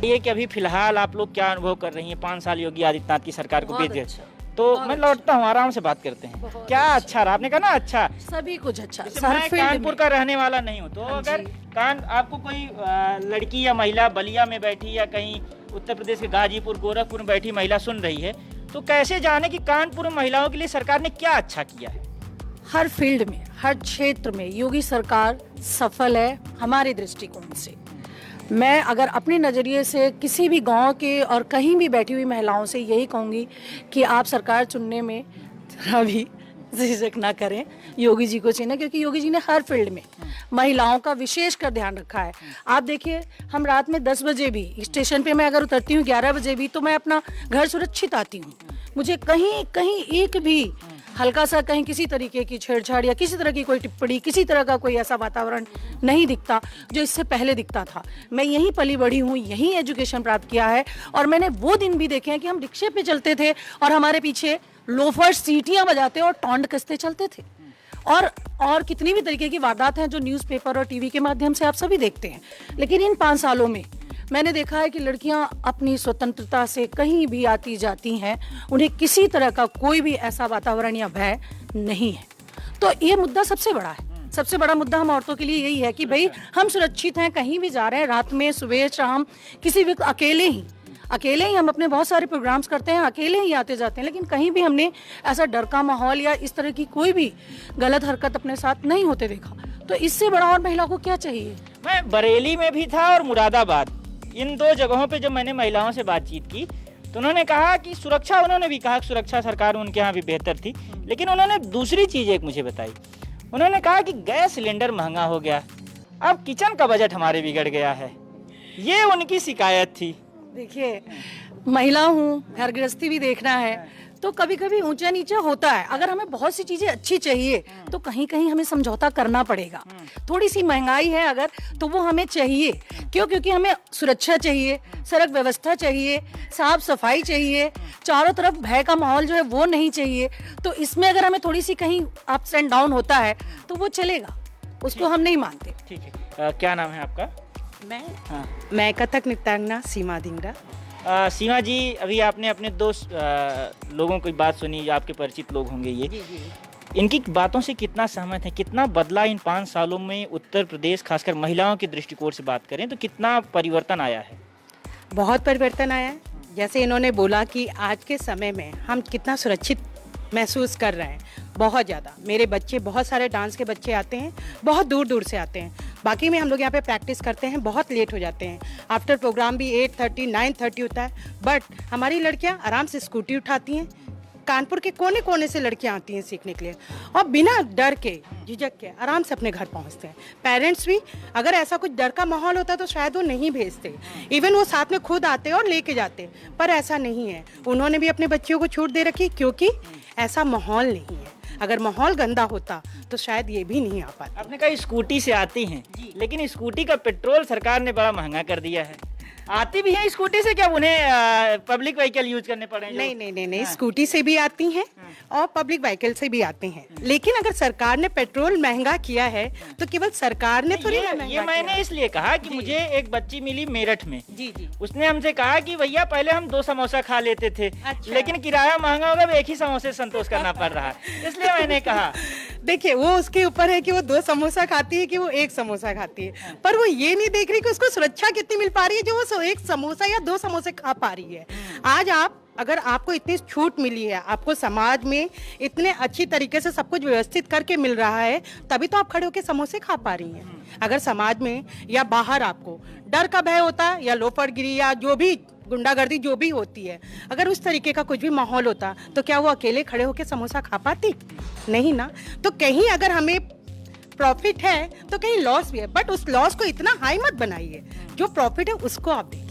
ये कि अभी फिलहाल आप लोग क्या अनुभव कर रही हैं 5 साल योगी आदित्यनाथ की सरकार को बीत गए, तो बहुत मैं लौटता हूँ, आराम से बात करते हैं। बहुत क्या अच्छा रहा, आपने कहा ना अच्छा। सभी कुछ अच्छा। जैसे मैं कानपुर का रहने वाला नहीं हूँ, तो अगर आपको कोई लड़की या महिला बलिया में बैठी या कहीं उत्तर प्रदेश के गाजीपुर गोरखपुर में बैठी महिला सुन रही है, तो कैसे जाने कि कानपुर में महिलाओं के लिए सरकार ने क्या अच्छा किया है? हर फील्ड में, हर क्षेत्र में योगी सरकार सफल है हमारे दृष्टिकोण से। मैं अगर अपने नज़रिए से किसी भी गांव के और कहीं भी बैठी हुई महिलाओं से यही कहूँगी कि आप सरकार चुनने में जरा भी झिझक ना करें, योगी जी को चुनें, क्योंकि योगी जी ने हर फील्ड में महिलाओं का विशेष कर ध्यान रखा है। आप देखिए, हम रात में 10 बजे भी स्टेशन पे मैं अगर उतरती हूँ 11 बजे भी, तो मैं अपना घर सुरक्षित आती हूँ। मुझे कहीं कहीं एक भी हल्का सा कहीं किसी तरीके की छेड़छाड़ या किसी तरह की कोई टिप्पणी, किसी तरह का कोई ऐसा वातावरण नहीं दिखता जो इससे पहले दिखता था। मैं यहीं पली बड़ी हूँ, यहीं एजुकेशन प्राप्त किया है, और मैंने वो दिन भी देखे हैं कि हम रिक्शे पे चलते थे और हमारे पीछे लोफर्स सीटियाँ बजाते और टॉन्ट कसते चलते थे। और कितनी भी तरीके की वारदात हैं जो न्यूज़पेपर और टीवी के माध्यम से आप सभी देखते हैं। लेकिन इन 5 सालों में मैंने देखा है कि लड़कियां अपनी स्वतंत्रता से कहीं भी आती जाती हैं, उन्हें किसी तरह का कोई भी ऐसा वातावरण या भय नहीं है। तो ये मुद्दा सबसे बड़ा है। सबसे बड़ा मुद्दा हम औरतों के लिए यही है कि भाई हम सुरक्षित हैं, कहीं भी जा रहे हैं, रात में सुबह शाम किसी भी अकेले ही हम अपने बहुत सारे प्रोग्राम्स करते हैं, अकेले ही आते जाते हैं, लेकिन कहीं भी हमने ऐसा डर का माहौल या इस तरह की कोई भी गलत हरकत अपने साथ नहीं होते देखा। तो इससे बड़ा और महिला को क्या चाहिए। मैं बरेली में भी था और मुरादाबाद, इन 2 जगहों पे जब मैंने महिलाओं से बातचीत की तो उन्होंने कहा कि सुरक्षा, उन्होंने भी कहा कि सुरक्षा सरकार उनके यहाँ भी बेहतर थी, लेकिन उन्होंने दूसरी चीज़ एक मुझे बताई। उन्होंने कहा कि गैस सिलेंडर महंगा हो गया, अब किचन का बजट हमारे बिगड़ गया है, ये उनकी शिकायत थी। देखिए, महिला हूँ, घर गृहस्थी भी देखना है, तो कभी कभी ऊंचा नीचा होता है। अगर हमें बहुत सी चीजें अच्छी चाहिए तो कहीं कहीं हमें समझौता करना पड़ेगा। थोड़ी सी महंगाई है अगर, तो वो हमें चाहिए। क्यों? क्योंकि हमें सुरक्षा चाहिए, सड़क व्यवस्था चाहिए, साफ सफाई चाहिए, चारों तरफ भय का माहौल जो है वो नहीं चाहिए। तो इसमें अगर हमें थोड़ी सी कहीं अप्स एंड डाउन होता है तो वो चलेगा, उसको हम नहीं मानते। ठीक है, क्या नाम है आपका? मैं कथक नृत्यांगना सीमा धिंगरा। सीमा जी, अभी आपने अपने 2 लोगों की बात सुनी जो आपके परिचित लोग होंगे, ये इनकी बातों से कितना सहमत है? कितना बदला इन 5 सालों में उत्तर प्रदेश, खासकर महिलाओं के दृष्टिकोण से बात करें तो कितना परिवर्तन आया है? बहुत परिवर्तन आया है। जैसे इन्होंने बोला कि आज के समय में हम कितना सुरक्षित महसूस कर रहे हैं, बहुत ज़्यादा। मेरे बच्चे, बहुत सारे डांस के बच्चे आते हैं, बहुत दूर दूर से आते हैं। बाकी में हम लोग यहाँ पे प्रैक्टिस करते हैं, बहुत लेट हो जाते हैं। आफ्टर प्रोग्राम भी 8:30 9:30 होता है, बट हमारी लड़कियाँ आराम से स्कूटी उठाती हैं। कानपुर के कोने कोने से लड़कियाँ आती हैं सीखने के लिए और बिना डर के, झिझक के आराम से अपने घर पहुँचते हैं। पेरेंट्स भी, अगर ऐसा कुछ डर का माहौल होता तो शायद वो नहीं भेजते, इवन वो साथ में खुद आते और लेके जाते, पर ऐसा नहीं है। उन्होंने भी अपने बच्चियों को छूट दे रखी, क्योंकि ऐसा माहौल नहीं है। अगर माहौल गंदा होता तो शायद ये भी नहीं आ पाता। आपने कहा स्कूटी से आती हैं, लेकिन स्कूटी का पेट्रोल सरकार ने बड़ा महंगा कर दिया है। आती भी हैं स्कूटी से, क्या उन्हें पब्लिक व्हीकल यूज करने पड़े? नहीं, स्कूटी से भी आती हैं और पब्लिक व्हीकल से भी आते हैं। लेकिन अगर सरकार ने पेट्रोल महंगा किया है तो केवल सरकार ने थोड़ी ना महंगा ये मैंने किया। इसलिए कहा कि मुझे एक बच्ची मिली मेरठ में, जी। उसने हमसे कहा कि भैया पहले हम 2 समोसा खा लेते थे, अच्छा। लेकिन किराया महंगा होगा, अब एक ही समोसे से संतोष करना पड़ रहा है, इसलिए मैंने कहा। देखिए, वो उसके ऊपर है कि वो 2 समोसा खाती है कि वो 1 समोसा खाती है, पर वो ये नहीं देख रही कि उसको सुरक्षा कितनी मिल पा रही है जो वो 1 समोसा या 2 समोसे खा पा रही है। आज अगर आपको इतनी छूट मिली है, आपको समाज में इतने अच्छी तरीके से सब कुछ व्यवस्थित करके मिल रहा है, तभी तो आप खड़े होकर समोसे खा पा रही हैं। अगर समाज में या बाहर आपको डर का भय होता या लोफरगिरी या जो भी गुंडागर्दी जो भी होती है, अगर उस तरीके का कुछ भी माहौल होता तो क्या वो अकेले खड़े होकर समोसा खा पाती? नहीं ना। तो कहीं अगर हमें प्रॉफिट है तो कहीं लॉस भी है, बट उस लॉस को इतना हाई मत बनाइए, जो प्रॉफिट है उसको आप देखिए।